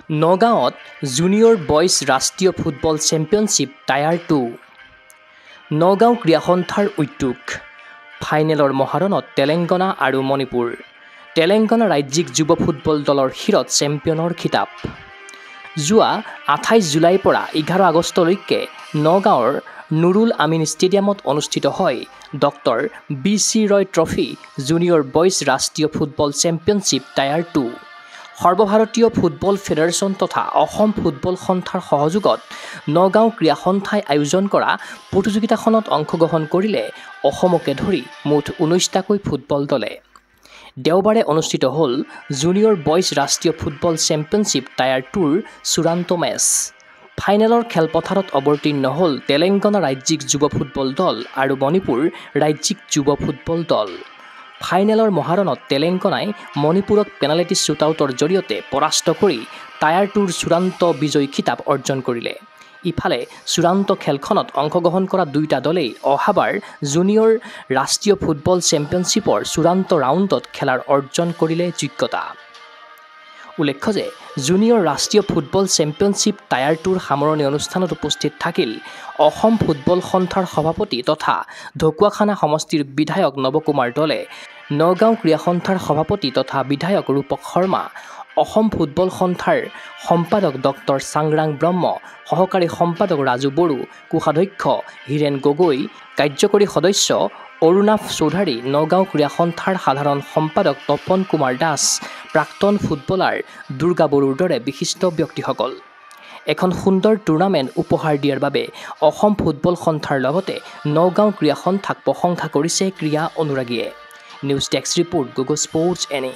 নগাঁৱত junior boys ৰাষ্ট্ৰীয় football championship tyre 2 Nagaon ক্ৰীড়া সন্থাৰ উদ্যোগ ফাইনেলৰ মহাৰণত তেলেংগানা আৰু মণিপুৰ তেলেংগানা ৰাজ্যিক যুৱ ফুটবল দলৰ শিৰত চেম্পিয়নৰ খিতাপ যোৱা 28 জুলাইৰ পৰা 11 আগষ্টলৈকে নগাঁৱৰ নুৰুল আমিন ষ্টেডিয়ামত অনুষ্ঠিত হয় ডক্টৰ বি.চি. ৰয় ট্ৰফী জুনিয়ৰ বয়জ ৰাষ্ট্ৰীয় ফুটবল চেম্পিয়নশ্বিপ টায়াৰ 2 সৰ্বভাৰতীয় ফুটবল ফেডাৰেশ্যন তথা অসম ফুটবল সন্থাৰ সহযোগত নগাঁও ক্ৰীড়া সন্থাই আয়োজন কৰা প্ৰতিযোগিতাখনত অংশগ্ৰহণ কৰিলে অসমকে ধৰি মুঠ 19টাকৈ ফুটবল দলে দেওবাৰে অনুষ্ঠিত হ'ল জুনিয়ৰ বয়জ ৰাষ্ট্ৰীয় ফুটবল চেম্পিয়নশ্বিপ টায়াৰ 2ৰ চূড়ান্ত মেচ ফাইনেলৰ খেলপথাৰত অৱতীৰ্ণ হ'ল তেলেংগানা ৰাজ্যিক যুৱ ফুটবল দল আৰু মণিপুৰ ৰাজ্যিক যুৱ ফুটবল দল ফাইনেলৰ মহাৰণত তেলেংগানাই মণিপুৰক পেনাল্টি শ্বুটআউটৰ জৰিয়তে পৰাস্ত কৰি টায়াৰ 2ৰ চূড়ান্ত বিজয়ী খিতাপ অৰ্জন কৰিলে ইফালে চূড়ান্ত খেলখনত অংশগ্ৰহণ কৰা দুয়োটা দলেই অহাবাৰ জুনিয়ৰ ৰাষ্ট্ৰীয় ফুটবল চেম্পিয়নশ্বিপৰ চূড়ান্ত ৰাউণ্ডত খেলাৰ অৰ্জন কৰিলে যোগ্যতা উল্লেখ্য যে জুনিয়ৰ ৰাষ্ট্ৰীয় ফুটবল চেম্পিয়নশ্বিপ টায়াৰ 2ৰ সামৰণি অনুষ্ঠানত উপস্থিত থাকিল অসম ফুটবল সন্থাৰ সভাপতি তথা ঢকুৱাখানা সমষ্টিৰ বিধায়ক নৱকুমাৰ দলে নগাঁও ক্ৰীড়া সন্থাৰ সভাপতি তথা বিধায়ক ৰূপক শৰ্মা অসম ফুটবল সন্থাৰ সম্পাদক ডক্টৰ চাংৰাং ব্ৰহ্ম সহকাৰী সম্পাদক ৰাজু বড়ো কোষাধ্যক্ষ হীৰেণ গগৈ কাৰ্যকৰী সদস্য অৰুণাভ চৌধাৰী নগাঁও ক্ৰীড়া সন্থাৰ সাধাৰণ সম্পাদক তপন কুমাৰ দাস প্ৰাক্তন ফুটবলাৰ দুৰ্গা বড়োৰ দৰে বিশিষ্ট ব্যক্তিসকল এখন সুন্দৰ টুৰ্ণামেণ্ট উপহাৰ দিয়াৰ বাবে অসম ফুটবল সন্থাৰ লগতে নগাঁও ক্ৰীড়া সন্থাক প্ৰশংসা কৰিছে ক্ৰীড়া অনুৰাগীয়ে news desk report Google sports এনে